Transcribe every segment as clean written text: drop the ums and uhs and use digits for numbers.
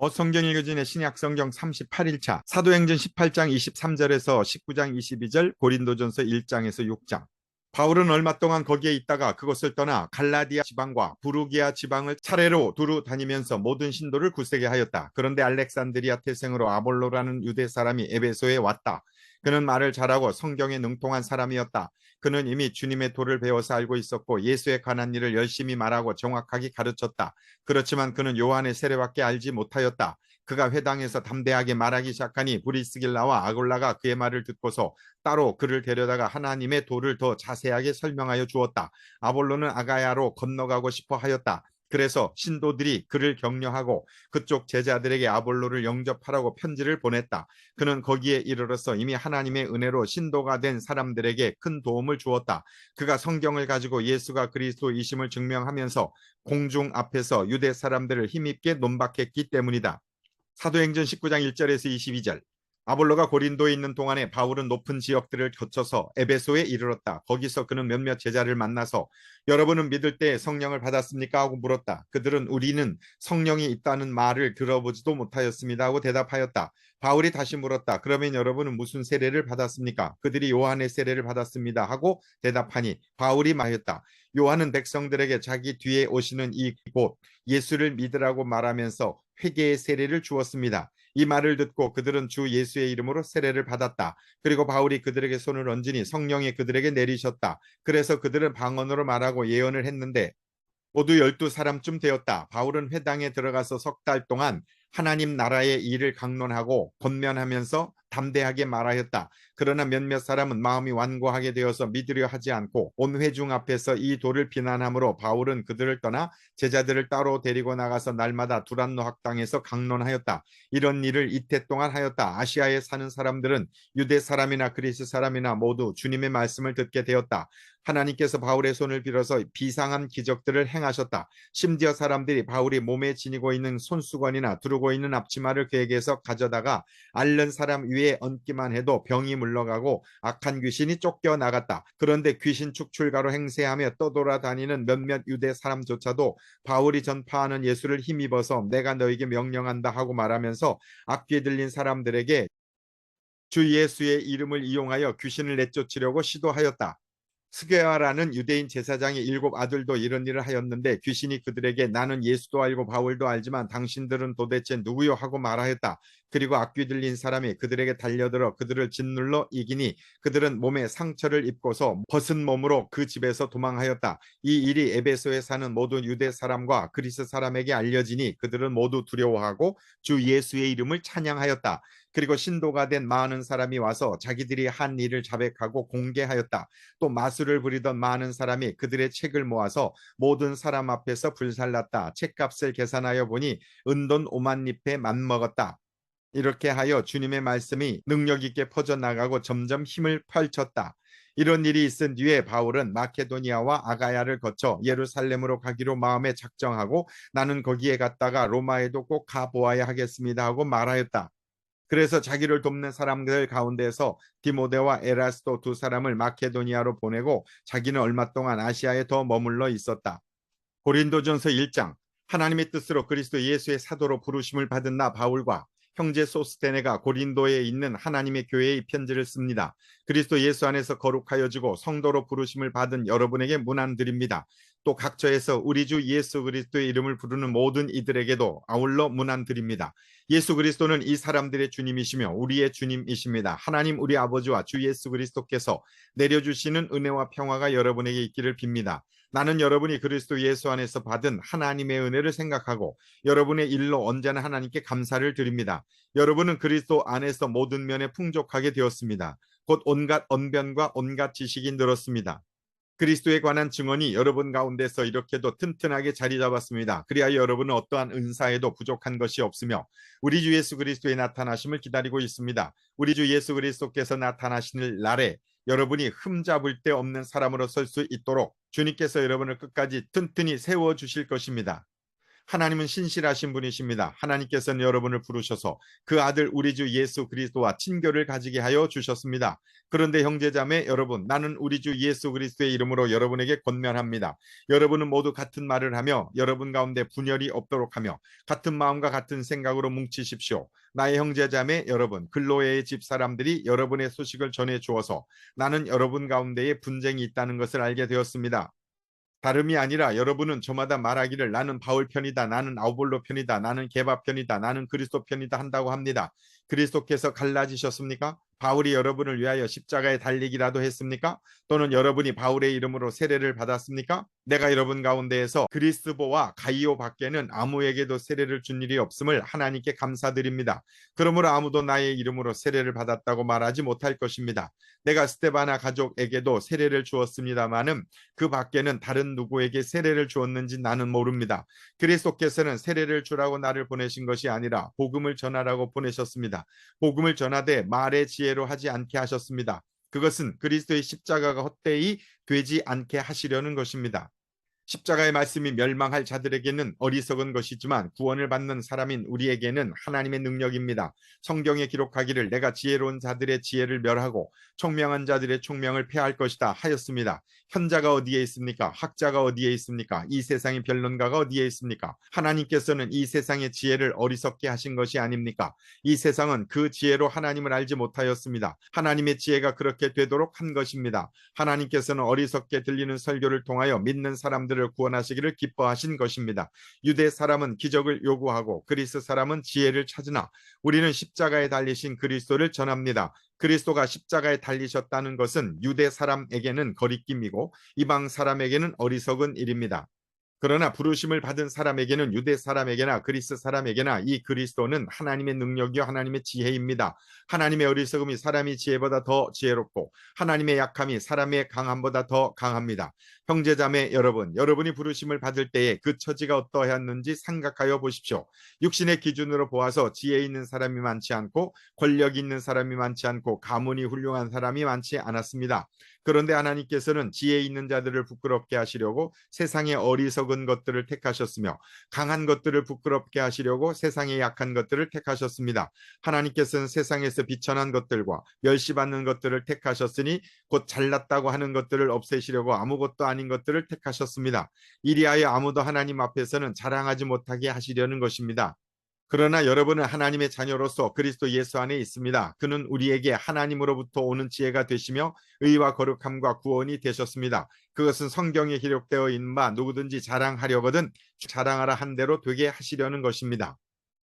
성경 읽어주의 신약성경 38일차 사도행전 18장 23절에서 19장 22절 고린도전서 1장에서 6장. 바울은 얼마 동안 거기에 있다가 그곳을 떠나 갈라디아 지방과 부르기아 지방을 차례로 두루 다니면서 모든 신도를 굳세게 하였다. 그런데 알렉산드리아 태생으로 아볼로라는 유대 사람이 에베소에 왔다. 그는 말을 잘하고 성경에 능통한 사람이었다. 그는 이미 주님의 도를 배워서 알고 있었고 예수에 관한 일을 열심히 말하고 정확하게 가르쳤다. 그렇지만 그는 요한의 세례밖에 알지 못하였다. 그가 회당에서 담대하게 말하기 시작하니 브리스길라와 아굴라가 그의 말을 듣고서 따로 그를 데려다가 하나님의 도를 더 자세하게 설명하여 주었다. 아볼로는 아가야로 건너가고 싶어 하였다. 그래서 신도들이 그를 격려하고 그쪽 제자들에게 아볼로를 영접하라고 편지를 보냈다. 그는 거기에 이르러서 이미 하나님의 은혜로 신도가 된 사람들에게 큰 도움을 주었다. 그가 성경을 가지고 예수가 그리스도이심을 증명하면서 공중 앞에서 유대 사람들을 힘있게 논박했기 때문이다. 사도행전 19장 1절에서 22절. 아볼로가 고린도에 있는 동안에 바울은 높은 지역들을 거쳐서 에베소에 이르렀다. 거기서 그는 몇몇 제자를 만나서 여러분은 믿을 때 성령을 받았습니까? 하고 물었다. 그들은 우리는 성령이 있다는 말을 들어보지도 못하였습니다 하고 대답하였다. 바울이 다시 물었다. 그러면 여러분은 무슨 세례를 받았습니까? 그들이 요한의 세례를 받았습니다 하고 대답하니 바울이 말했다. 요한은 백성들에게 자기 뒤에 오시는 이 곧 예수를 믿으라고 말하면서 회개의 세례를 주었습니다. 이 말을 듣고 그들은 주 예수의 이름으로 세례를 받았다. 그리고 바울이 그들에게 손을 얹으니 성령이 그들에게 내리셨다. 그래서 그들은 방언으로 말하고 예언을 했는데 모두 12사람쯤 되었다. 바울은 회당에 들어가서 석 달 동안 하나님 나라의 일을 강론하고 권면하면서 담대하게 말하였다. 그러나 몇몇 사람은 마음이 완고하게 되어서 믿으려 하지 않고 온 회중 앞에서 이 도를 비난하므로 바울은 그들을 떠나 제자들을 따로 데리고 나가서 날마다 두란노 학당에서 강론하였다. 이런 일을 이태 동안 하였다. 아시아에 사는 사람들은 유대 사람이나 그리스 사람이나 모두 주님의 말씀을 듣게 되었다. 하나님께서 바울의 손을 빌어서 비상한 기적들을 행하셨다. 심지어 사람들이 바울이 몸에 지니고 있는 손수건이나 두르고 있는 앞치마를 그에게서 가져다가 앓는 사람 위에 얹기만 해도 병이 물러가고 악한 귀신이 쫓겨나갔다. 그런데 귀신 축출가로 행세하며 떠돌아다니는 몇몇 유대 사람조차도 바울이 전파하는 예수를 힘입어서 내가 너에게 명령한다 하고 말하면서 악귀 들린 사람들에게 주 예수의 이름을 이용하여 귀신을 내쫓으려고 시도하였다. 스게와라는 유대인 제사장의 7 아들도 이런 일을 하였는데 귀신이 그들에게 나는 예수도 알고 바울도 알지만 당신들은 도대체 누구요 하고 말하였다. 그리고 악귀 들린 사람이 그들에게 달려들어 그들을 짓눌러 이기니 그들은 몸에 상처를 입고서 벗은 몸으로 그 집에서 도망하였다. 이 일이 에베소에 사는 모든 유대 사람과 그리스 사람에게 알려지니 그들은 모두 두려워하고 주 예수의 이름을 찬양하였다. 그리고 신도가 된 많은 사람이 와서 자기들이 한 일을 자백하고 공개하였다. 또 마술을 부리던 많은 사람이 그들의 책을 모아서 모든 사람 앞에서 불살랐다. 책값을 계산하여 보니 은돈 50,000립에 맞먹었다. 이렇게 하여 주님의 말씀이 능력 있게 퍼져나가고 점점 힘을 펼쳤다. 이런 일이 있은 뒤에 바울은 마케도니아와 아가야를 거쳐 예루살렘으로 가기로 마음에 작정하고 나는 거기에 갔다가 로마에도 꼭 가보아야 하겠습니다 하고 말하였다. 그래서 자기를 돕는 사람들 가운데서 디모데와 에라스도 2사람을 마케도니아로 보내고 자기는 얼마 동안 아시아에 더 머물러 있었다. 고린도전서 1장. 하나님의 뜻으로 그리스도 예수의 사도로 부르심을 받은 나 바울과 형제 소스테네가 고린도에 있는 하나님의 교회에 이 편지를 씁니다. 그리스도 예수 안에서 거룩하여지고 성도로 부르심을 받은 여러분에게 문안드립니다. 또 각처에서 우리 주 예수 그리스도의 이름을 부르는 모든 이들에게도 아울러 문안드립니다. 예수 그리스도는 이 사람들의 주님이시며 우리의 주님이십니다. 하나님 우리 아버지와 주 예수 그리스도께서 내려주시는 은혜와 평화가 여러분에게 있기를 빕니다. 나는 여러분이 그리스도 예수 안에서 받은 하나님의 은혜를 생각하고 여러분의 일로 언제나 하나님께 감사를 드립니다. 여러분은 그리스도 안에서 모든 면에 풍족하게 되었습니다. 곧 온갖 언변과 온갖 지식이 늘었습니다. 그리스도에 관한 증언이 여러분 가운데서 이렇게도 튼튼하게 자리 잡았습니다. 그리하여 여러분은 어떠한 은사에도 부족한 것이 없으며 우리 주 예수 그리스도의 나타나심을 기다리고 있습니다. 우리 주 예수 그리스도께서 나타나시는 날에 여러분이 흠잡을 데 없는 사람으로 설 수 있도록 주님께서 여러분을 끝까지 튼튼히 세워주실 것입니다. 하나님은 신실하신 분이십니다. 하나님께서는 여러분을 부르셔서 그 아들 우리 주 예수 그리스도와 친교를 가지게 하여 주셨습니다. 그런데 형제자매 여러분, 나는 우리 주 예수 그리스도의 이름으로 여러분에게 권면합니다. 여러분은 모두 같은 말을 하며 여러분 가운데 분열이 없도록 하며 같은 마음과 같은 생각으로 뭉치십시오. 나의 형제자매 여러분, 근로의 집사람들이 여러분의 소식을 전해 주어서 나는 여러분 가운데에 분쟁이 있다는 것을 알게 되었습니다. 다름이 아니라 여러분은 저마다 말하기를 나는 바울 편이다, 나는 아볼로 편이다, 나는 게바 편이다, 나는 그리스도 편이다 한다고 합니다. 그리스도께서 갈라지셨습니까? 바울이 여러분을 위하여 십자가에 달리기라도 했습니까? 또는 여러분이 바울의 이름으로 세례를 받았습니까? 내가 여러분 가운데에서 그리스보와 가이오 밖에는 아무에게도 세례를 준 일이 없음을 하나님께 감사드립니다. 그러므로 아무도 나의 이름으로 세례를 받았다고 말하지 못할 것입니다. 내가 스데바나 가족에게도 세례를 주었습니다마는 그 밖에는 다른 누구에게 세례를 주었는지 나는 모릅니다. 그리스도께서는 세례를 주라고 나를 보내신 것이 아니라 복음을 전하라고 보내셨습니다. 복음을 전하되 말의 지혜로 하지 않게 하셨습니다. 그것은 그리스도의 십자가가 헛되이 되지 않게 하시려는 것입니다. 십자가의 말씀이 멸망할 자들에게는 어리석은 것이지만 구원을 받는 사람인 우리에게는 하나님의 능력입니다. 성경에 기록하기를 내가 지혜로운 자들의 지혜를 멸하고 총명한 자들의 총명을 폐할 것이다 하였습니다. 현자가 어디에 있습니까? 학자가 어디에 있습니까? 이 세상의 변론가가 어디에 있습니까? 하나님께서는 이 세상의 지혜를 어리석게 하신 것이 아닙니까? 이 세상은 그 지혜로 하나님을 알지 못하였습니다. 하나님의 지혜가 그렇게 되도록 한 것입니다. 하나님께서는 어리석게 들리는 설교를 통하여 믿는 사람들을 구원하시기를 기뻐하신 것입니다. 유대 사람은 기적을 요구하고 그리스 사람은 지혜를 찾으나 우리는 십자가에 달리신 그리스도를 전합니다. 그리스도가 십자가에 달리셨다는 것은 유대 사람에게는 거리낌이고 이방 사람에게는 어리석은 일입니다. 그러나 부르심을 받은 사람에게는 유대 사람에게나 그리스 사람에게나 이 그리스도는 하나님의 능력이요 하나님의 지혜입니다. 하나님의 어리석음이 사람의 지혜보다 더 지혜롭고 하나님의 약함이 사람의 강함보다 더 강합니다. 형제자매 여러분, 여러분이 부르심을 받을 때에 그 처지가 어떠했는지 생각하여 보십시오. 육신의 기준으로 보아서 지혜 있는 사람이 많지 않고 권력 있는 사람이 많지 않고 가문이 훌륭한 사람이 많지 않았습니다. 그런데 하나님께서는 지혜 있는 자들을 부끄럽게 하시려고 세상의 어리석은 것들을 택하셨으며 강한 것들을 부끄럽게 하시려고 세상의 약한 것들을 택하셨습니다. 하나님께서는 세상에서 비천한 것들과 멸시받는 것들을 택하셨으니 곧 잘났다고 하는 것들을 없애시려고 아무것도 아닌 것들을 택하셨습니다. 이리하여 아무도 하나님 앞에서는 자랑하지 못하게 하시려는 것입니다. 그러나 여러분은 하나님의 자녀로서 그리스도 예수 안에 있습니다. 그는 우리에게 하나님으로부터 오는 지혜가 되시며 의와 거룩함과 구원이 되셨습니다. 그것은 성경에 기록되어 있는 바 누구든지 자랑하려거든 자랑하라 한 대로 되게 하시려는 것입니다.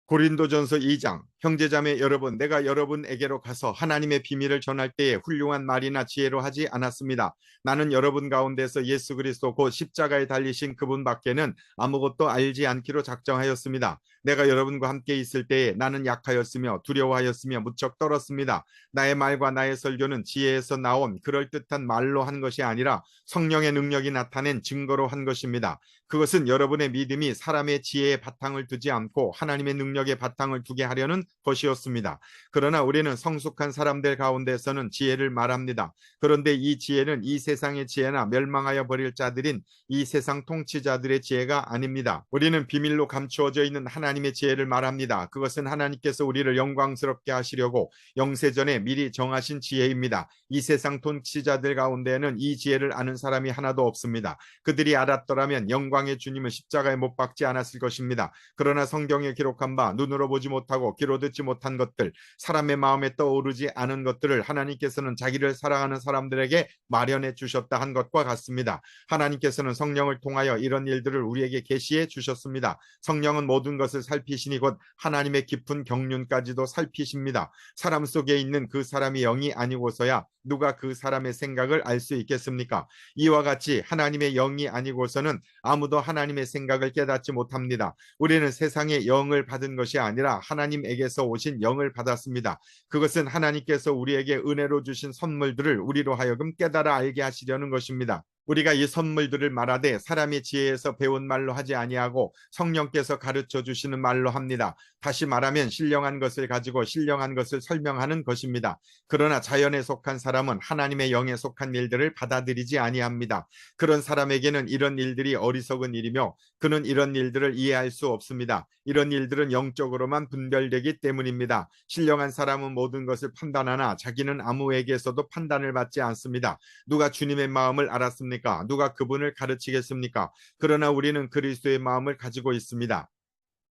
고린도전서 2장 형제자매 여러분, 내가 여러분에게로 가서 하나님의 비밀을 전할 때에 훌륭한 말이나 지혜로 하지 않았습니다. 나는 여러분 가운데서 예수 그리스도 곧 십자가에 달리신 그분밖에는 아무것도 알지 않기로 작정하였습니다. 내가 여러분과 함께 있을 때에 나는 약하였으며 두려워하였으며 무척 떨었습니다. 나의 말과 나의 설교는 지혜에서 나온 그럴듯한 말로 한 것이 아니라 성령의 능력이 나타낸 증거로 한 것입니다. 그것은 여러분의 믿음이 사람의 지혜에 바탕을 두지 않고 하나님의 능력에 바탕을 두게 하려는 것이었습니다. 그러나 우리는 성숙한 사람들 가운데서는 지혜를 말합니다. 그런데 이 지혜는 이 세상의 지혜나 멸망하여 버릴 자들인 이 세상 통치자들의 지혜가 아닙니다. 우리는 비밀로 감추어져 있는 하나님의 지혜를 말합니다. 그것은 하나님께서 우리를 영광스럽게 하시려고 영세전에 미리 정하신 지혜입니다. 이 세상 통치자들 가운데에는 이 지혜를 아는 사람이 하나도 없습니다. 그들이 알았더라면 영광의 주님은 십자가에 못 박지 않았을 것입니다. 그러나 성경에 기록한 바 눈으로 보지 못하고 귀로 듣지 못한 것들, 사람의 마음에 떠오르지 않은 것들을 하나님께서는 자기를 사랑하는 사람들에게 마련해 주셨다 한 것과 같습니다. 하나님께서는 성령을 통하여 이런 일들을 우리에게 계시해 주셨습니다. 성령은 모든 것을 살피시니 곧 하나님의 깊은 경륜까지도 살피십니다. 사람 속에 있는 그 사람이 영이 아니고서야 누가 그 사람의 생각을 알 수 있겠습니까? 이와 같이 하나님의 영이 아니고서는 아무도 하나님의 생각을 깨닫지 못합니다. 우리는 세상의 영을 받은 것이 아니라 하나님에게서 오신 영을 받았습니다. 그것은 하나님께서 우리에게 은혜로 주신 선물들을 우리로 하여금 깨달아 알게 하시려는 것입니다. 우리가 이 선물들을 말하되 사람의 지혜에서 배운 말로 하지 아니하고 성령께서 가르쳐 주시는 말로 합니다. 다시 말하면 신령한 것을 가지고 신령한 것을 설명하는 것입니다. 그러나 자연에 속한 사람은 하나님의 영에 속한 일들을 받아들이지 아니합니다. 그런 사람에게는 이런 일들이 어리석은 일이며 그는 이런 일들을 이해할 수 없습니다. 이런 일들은 영적으로만 분별되기 때문입니다. 신령한 사람은 모든 것을 판단하나 자기는 아무에게서도 판단을 받지 않습니다. 누가 주님의 마음을 알았습니까? 누가 그분을 가르치겠습니까? 그러나 우리는 그리스도의 마음을 가지고 있습니다.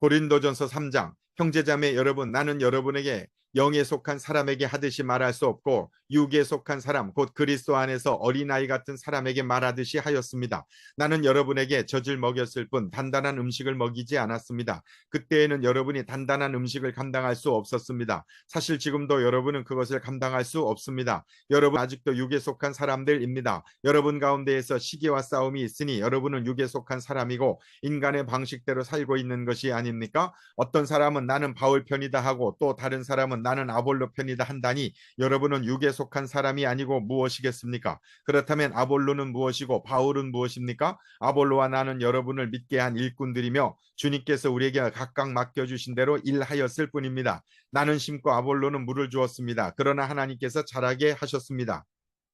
고린도전서 3장. 형제자매 여러분, 나는 여러분에게 영에 속한 사람에게 하듯이 말할 수 없고 육에 속한 사람 곧 그리스도 안에서 어린아이 같은 사람에게 말하듯이 하였습니다. 나는 여러분에게 젖을 먹였을 뿐 단단한 음식을 먹이지 않았습니다. 그때에는 여러분이 단단한 음식을 감당할 수 없었습니다. 사실 지금도 여러분은 그것을 감당할 수 없습니다. 여러분 아직도 육에 속한 사람들입니다. 여러분 가운데에서 시기와 싸움이 있으니 여러분은 육에 속한 사람이고 인간의 방식대로 살고 있는 것이 아닙니까? 어떤 사람은 나는 바울 편이다 하고 또 다른 사람은 나는 아볼로 편이다 한다니 여러분은 육에 속한 사람이 아니고 무엇이겠습니까? 그렇다면 아볼로는 무엇이고 바울은 무엇입니까? 아볼로와 나는 여러분을 믿게 한 일꾼들이며 주님께서 우리에게 각각 맡겨주신 대로 일하였을 뿐입니다. 나는 심고 아볼로는 물을 주었습니다. 그러나 하나님께서 자라게 하셨습니다.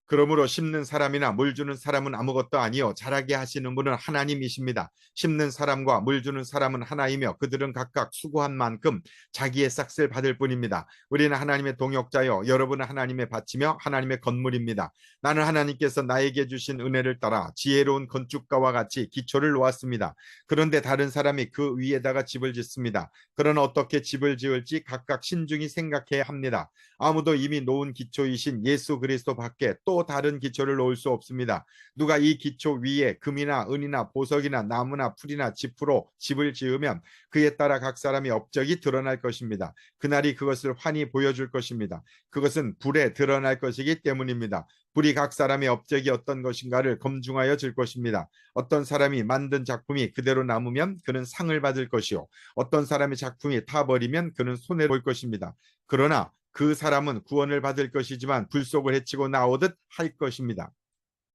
그러므로 심는 사람이나 물 주는 사람은 아무것도 아니요 자라게 하시는 분은 하나님이십니다. 심는 사람과 물 주는 사람은 하나이며 그들은 각각 수고한 만큼 자기의 싹을 받을 뿐입니다. 우리는 하나님의 동역자요 여러분은 하나님의 밭이며 하나님의 건물입니다. 나는 하나님께서 나에게 주신 은혜를 따라 지혜로운 건축가와 같이 기초를 놓았습니다. 그런데 다른 사람이 그 위에다가 집을 짓습니다. 그러나 어떻게 집을 지을지 각각 신중히 생각해야 합니다. 아무도 이미 놓은 기초이신 예수 그리스도 밖에 또 다른 기초를 놓을 수 없습니다. 누가 이 기초 위에 금이나 은이나 보석이나 나무나 풀이나 짚으로 집을 지으면 그에 따라 각 사람의 업적이 드러날 것입니다. 그날이 그것을 환히 보여줄 것입니다. 그것은 불에 드러날 것이기 때문입니다. 불이 각 사람의 업적이 어떤 것인가를 검증하여 줄 것입니다. 어떤 사람이 만든 작품이 그대로 남으면 그는 상을 받을 것이요. 어떤 사람의 작품이 타버리면 그는 손해를 볼 것입니다. 그러나 그 사람은 구원을 받을 것이지만 불속을 헤치고 나오듯 할 것입니다.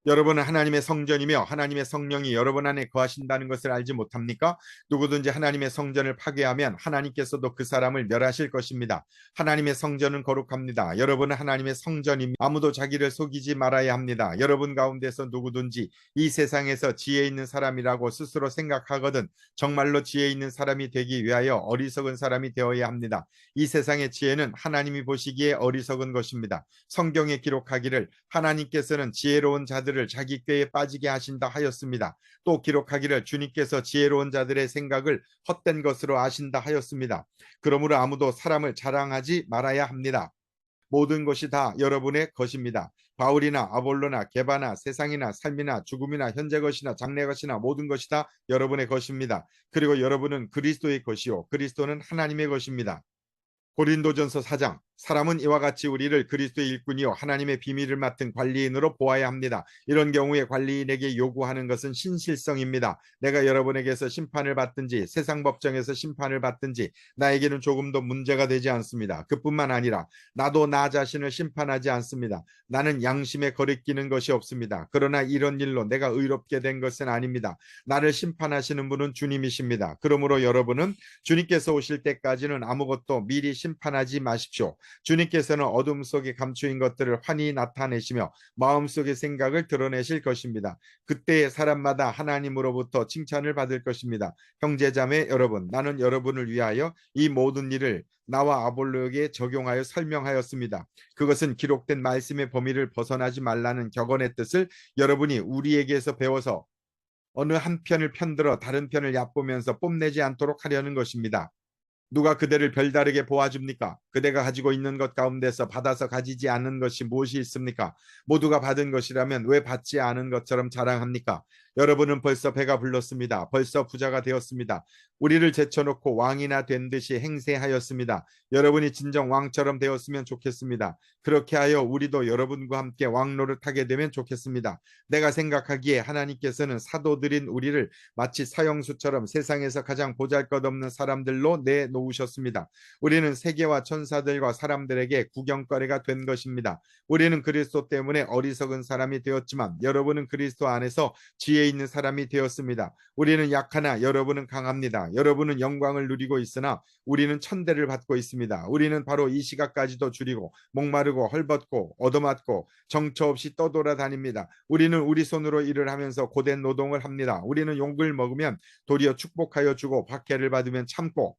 여러분은 하나님의 성전이며 하나님의 성령이 여러분 안에 거하신다는 것을 알지 못합니까? 누구든지 하나님의 성전을 파괴하면 하나님께서도 그 사람을 멸하실 것입니다. 하나님의 성전은 거룩합니다. 여러분은 하나님의 성전입니다. 아무도 자기를 속이지 말아야 합니다. 여러분 가운데서 누구든지 이 세상에서 지혜 있는 사람이라고 스스로 생각하거든 정말로 지혜 있는 사람이 되기 위하여 어리석은 사람이 되어야 합니다. 이 세상의 지혜는 하나님이 보시기에 어리석은 것입니다. 성경에 기록하기를 하나님께서는 지혜로운 자들을 자기 꾀에 빠지게 하신다 하였습니다. 또 기록하기를 주님께서 지혜로운 자들의 생각을 헛된 것으로 아신다 하였습니다. 그러므로 아무도 사람을 자랑하지 말아야 합니다. 모든 것이 다 여러분의 것입니다. 바울이나 아볼로나 게바나 세상이나 삶이나 죽음이나 현재 것이나 장래 것이나 모든 것이 다 여러분의 것입니다. 그리고 여러분은 그리스도의 것이요 그리스도는 하나님의 것입니다. 고린도전서 4장. 사람은 이와 같이 우리를 그리스도의 일꾼이요 하나님의 비밀을 맡은 관리인으로 보아야 합니다. 이런 경우에 관리인에게 요구하는 것은 신실성입니다. 내가 여러분에게서 심판을 받든지 세상 법정에서 심판을 받든지 나에게는 조금도 문제가 되지 않습니다. 그뿐만 아니라 나도 나 자신을 심판하지 않습니다. 나는 양심에 거리끼는 것이 없습니다. 그러나 이런 일로 내가 의롭게 된 것은 아닙니다. 나를 심판하시는 분은 주님이십니다. 그러므로 여러분은 주님께서 오실 때까지는 아무것도 미리 심판하지 마십시오. 주님께서는 어둠 속에 감추인 것들을 환히 나타내시며 마음속의 생각을 드러내실 것입니다. 그때 사람마다 하나님으로부터 칭찬을 받을 것입니다. 형제자매 여러분, 나는 여러분을 위하여 이 모든 일을 나와 아볼로에게 적용하여 설명하였습니다. 그것은 기록된 말씀의 범위를 벗어나지 말라는 격언의 뜻을 여러분이 우리에게서 배워서 어느 한 편을 편들어 다른 편을 얕보면서 뽐내지 않도록 하려는 것입니다. 누가 그대를 별다르게 보아줍니까? 그대가 가지고 있는 것 가운데서 받아서 가지지 않은 것이 무엇이 있습니까? 모두가 받은 것이라면 왜 받지 않은 것처럼 자랑합니까? 여러분은 벌써 배가 불렀습니다. 벌써 부자가 되었습니다. 우리를 제쳐놓고 왕이나 된 듯이 행세하였습니다. 여러분이 진정 왕처럼 되었으면 좋겠습니다. 그렇게 하여 우리도 여러분과 함께 왕노릇하게 되면 좋겠습니다. 내가 생각하기에 하나님께서는 사도들인 우리를 마치 사형수처럼 세상에서 가장 보잘것없는 사람들로 내놓으셨습니다. 우리는 세계와 천사들과 사람들에게 구경거리가 된 것입니다. 우리는 그리스도 때문에 어리석은 사람이 되었지만 여러분은 그리스도 안에서 지혜 있는 사람이 되었습니다. 우리는 약하나 여러분은 강합니다. 여러분은 영광을 누리고 있으나 우리는 천대를 받고 있습니다. 우리는 바로 이 시각까지도 줄이고 목마르고 헐벗고 얻어맞고 정처 없이 떠돌아다닙니다. 우리는 우리 손으로 일을 하면서 고된 노동을 합니다. 우리는 욕을 먹으면 도리어 축복하여 주고 박해를 받으면 참고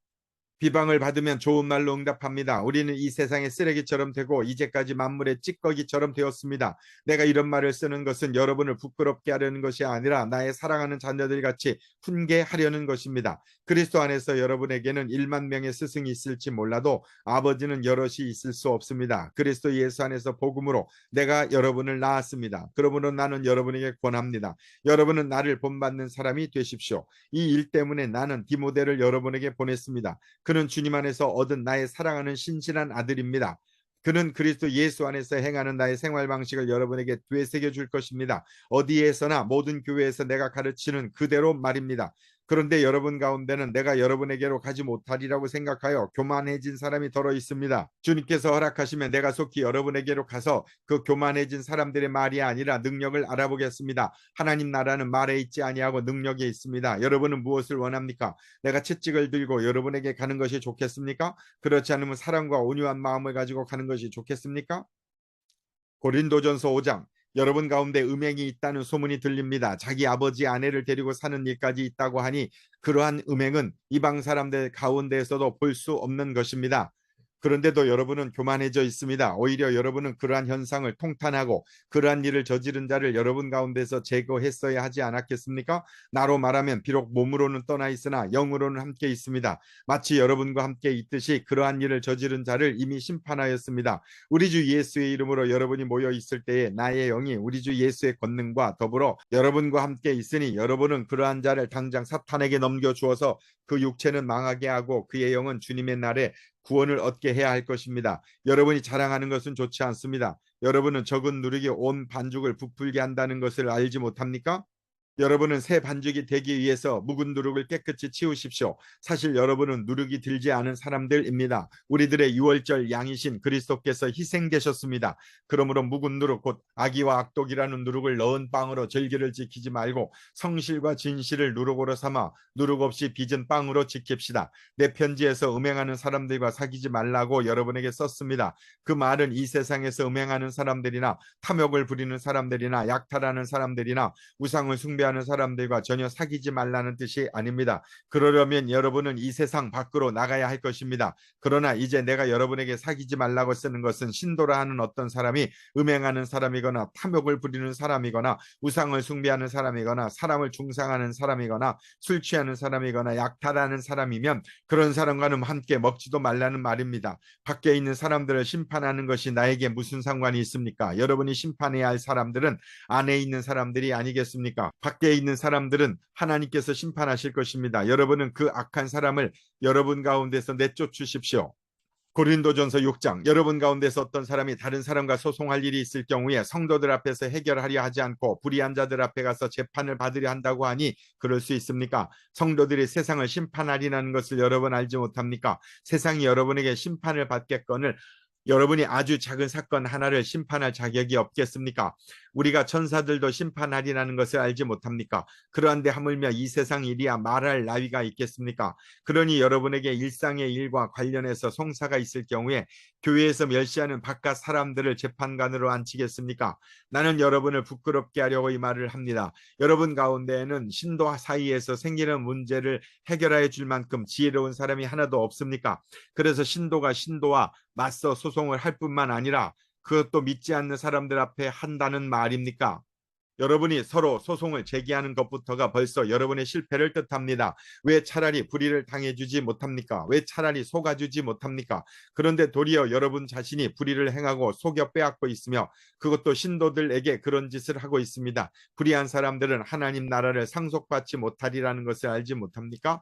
비방을 받으면 좋은 말로 응답합니다. 우리는 이 세상의 쓰레기처럼 되고 이제까지 만물의 찌꺼기처럼 되었습니다. 내가 이런 말을 쓰는 것은 여러분을 부끄럽게 하려는 것이 아니라 나의 사랑하는 자녀들 같이 훈계하려는 것입니다. 그리스도 안에서 여러분에게는 1만 명의 스승이 있을지 몰라도 아버지는 여럿이 있을 수 없습니다. 그리스도 예수 안에서 복음으로 내가 여러분을 낳았습니다. 그러므로 나는 여러분에게 권합니다. 여러분은 나를 본받는 사람이 되십시오. 이 일 때문에 나는 디모데를 여러분에게 보냈습니다. 그는 주님 안에서 얻은 나의 사랑하는 신실한 아들입니다. 그는 그리스도 예수 안에서 행하는 나의 생활 방식을 여러분에게 되새겨 줄 것입니다. 어디에서나 모든 교회에서 내가 가르치는 그대로 말입니다. 그런데 여러분 가운데는 내가 여러분에게로 가지 못하리라고 생각하여 교만해진 사람이 더러 있습니다. 주님께서 허락하시면 내가 속히 여러분에게로 가서 그 교만해진 사람들의 말이 아니라 능력을 알아보겠습니다. 하나님 나라는 말에 있지 아니하고 능력에 있습니다. 여러분은 무엇을 원합니까? 내가 채찍을 들고 여러분에게 가는 것이 좋겠습니까? 그렇지 않으면 사랑과 온유한 마음을 가지고 가는 것이 좋겠습니까? 고린도전서 5장. 여러분 가운데 음행이 있다는 소문이 들립니다. 자기 아버지 아내를 데리고 사는 일까지 있다고 하니 그러한 음행은 이방 사람들 가운데에서도 볼 수 없는 것입니다. 그런데도 여러분은 교만해져 있습니다. 오히려 여러분은 그러한 현상을 통탄하고 그러한 일을 저지른 자를 여러분 가운데서 제거했어야 하지 않았겠습니까? 나로 말하면 비록 몸으로는 떠나 있으나 영으로는 함께 있습니다. 마치 여러분과 함께 있듯이 그러한 일을 저지른 자를 이미 심판하였습니다. 우리 주 예수의 이름으로 여러분이 모여 있을 때에 나의 영이 우리 주 예수의 권능과 더불어 여러분과 함께 있으니 여러분은 그러한 자를 당장 사탄에게 넘겨주어서 그 육체는 망하게 하고 그의 영은 주님의 날에 구원을 얻게 해야 할 것입니다. 여러분이 자랑하는 것은 좋지 않습니다. 여러분은 적은 누룩이 온 반죽을 부풀게 한다는 것을 알지 못합니까? 여러분은 새 반죽이 되기 위해서 묵은 누룩을 깨끗이 치우십시오. 사실 여러분은 누룩이 들지 않은 사람들입니다. 우리들의 유월절 양이신 그리스도께서 희생되셨습니다. 그러므로 묵은 누룩 곧 악의와 악독이라는 누룩을 넣은 빵으로 절기를 지키지 말고 성실과 진실을 누룩으로 삼아 누룩 없이 빚은 빵으로 지킵시다. 내 편지에서 음행하는 사람들과 사귀지 말라고 여러분에게 썼습니다. 그 말은 이 세상에서 음행하는 사람들이나 탐욕을 부리는 사람들이나 약탈하는 사람들이나 우상을 숭배하는 사람들과 전혀 사귀지 말라는 뜻이 아닙니다. 그러려면 여러분은 이 세상 밖으로 나가야 할 것입니다. 그러나 이제 내가 여러분에게 사귀지 말라고 쓰는 것은 신도라 하는 어떤 사람이 음행하는 사람이거나 탐욕을 부리는 사람이거나 우상을 숭배하는 사람이거나 사람을 중상하는 사람이거나 술 취하는 사람이거나 약탈하는 사람이면 그런 사람과는 함께 먹지도 말라는 말입니다. 밖에 있는 사람들을 심판하는 것이 나에게 무슨 상관이 있습니까? 여러분이 심판해야 할 사람들은 안에 있는 사람들이 아니겠습니까? 밖에 있는 사람들은 하나님께서 심판하실 것입니다. 여러분은 그 악한 사람을 여러분 가운데서 내쫓으십시오. 고린도전서 6장. 여러분 가운데서 어떤 사람이 다른 사람과 소송할 일이 있을 경우에 성도들 앞에서 해결하려 하지 않고 불의한 자들 앞에 가서 재판을 받으려 한다고 하니 그럴 수 있습니까? 성도들이 세상을 심판하리라는 것을 여러분 알지 못합니까? 세상이 여러분에게 심판을 받겠거늘 여러분이 아주 작은 사건 하나를 심판할 자격이 없겠습니까? 우리가 천사들도 심판하리라는 것을 알지 못합니까? 그러한데 하물며 이 세상 일이야 말할 나위가 있겠습니까? 그러니 여러분에게 일상의 일과 관련해서 송사가 있을 경우에 교회에서 멸시하는 바깥 사람들을 재판관으로 앉히겠습니까? 나는 여러분을 부끄럽게 하려고 이 말을 합니다. 여러분 가운데에는 신도 사이에서 생기는 문제를 해결해 줄 만큼 지혜로운 사람이 하나도 없습니까? 그래서 신도와 맞서 소송을 할 뿐만 아니라 그것도 믿지 않는 사람들 앞에 한다는 말입니까? 여러분이 서로 소송을 제기하는 것부터가 벌써 여러분의 실패를 뜻합니다. 왜 차라리 불의를 당해주지 못합니까? 왜 차라리 속아주지 못합니까? 그런데 도리어 여러분 자신이 불의를 행하고 속여 빼앗고 있으며 그것도 신도들에게 그런 짓을 하고 있습니다. 불의한 사람들은 하나님 나라를 상속받지 못하리라는 것을 알지 못합니까?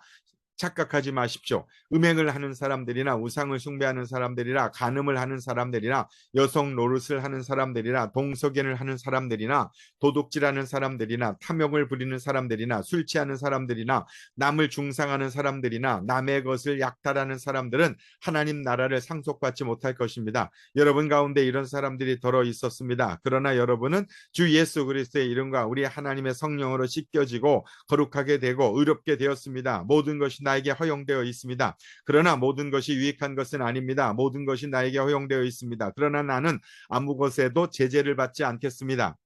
착각하지 마십시오. 음행을 하는 사람들이나 우상을 숭배하는 사람들이나 간음을 하는 사람들이나 여성 노릇을 하는 사람들이나 동석연을 하는 사람들이나 도둑질하는 사람들이나 탐욕을 부리는 사람들이나 술 취하는 사람들이나 남을 중상하는 사람들이나 남의 것을 약탈하는 사람들은 하나님 나라를 상속받지 못할 것입니다. 여러분 가운데 이런 사람들이 더러 있었습니다. 그러나 여러분은 주 예수 그리스도의 이름과 우리 하나님의 성령으로 씻겨지고 거룩하게 되고 의롭게 되었습니다. 모든 것이 나에게 허용되어 있습니다. 그러나 모든 것이 유익한 것은 아닙니다. 모든 것이 나에게 허용되어 있습니다. 그러나 나는 아무 것에도 제재를 받지 않겠습니다.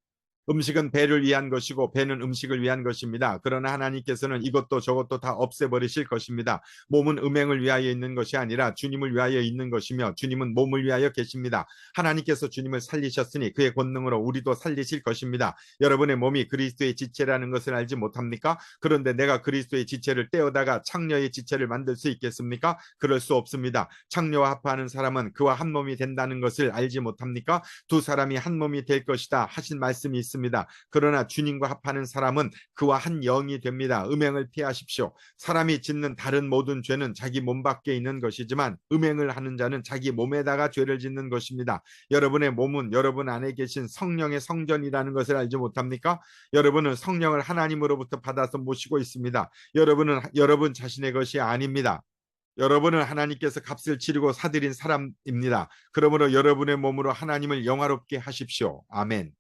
음식은 배를 위한 것이고 배는 음식을 위한 것입니다. 그러나 하나님께서는 이것도 저것도 다 없애버리실 것입니다. 몸은 음행을 위하여 있는 것이 아니라 주님을 위하여 있는 것이며 주님은 몸을 위하여 계십니다. 하나님께서 주님을 살리셨으니 그의 권능으로 우리도 살리실 것입니다. 여러분의 몸이 그리스도의 지체라는 것을 알지 못합니까? 그런데 내가 그리스도의 지체를 떼어다가 창녀의 지체를 만들 수 있겠습니까? 그럴 수 없습니다. 창녀와 합하는 사람은 그와 한 몸이 된다는 것을 알지 못합니까? 두 사람이 한 몸이 될 것이다 하신 말씀이 있습니다. 그러나 주님과 합하는 사람은 그와 한 영이 됩니다. 음행을 피하십시오. 사람이 짓는 다른 모든 죄는 자기 몸 밖에 있는 것이지만 음행을 하는 자는 자기 몸에다가 죄를 짓는 것입니다. 여러분의 몸은 여러분 안에 계신 성령의 성전이라는 것을 알지 못합니까? 여러분은 성령을 하나님으로부터 받아서 모시고 있습니다. 여러분은 여러분 자신의 것이 아닙니다. 여러분은 하나님께서 값을 치르고 사들인 사람입니다. 그러므로 여러분의 몸으로 하나님을 영화롭게 하십시오. 아멘.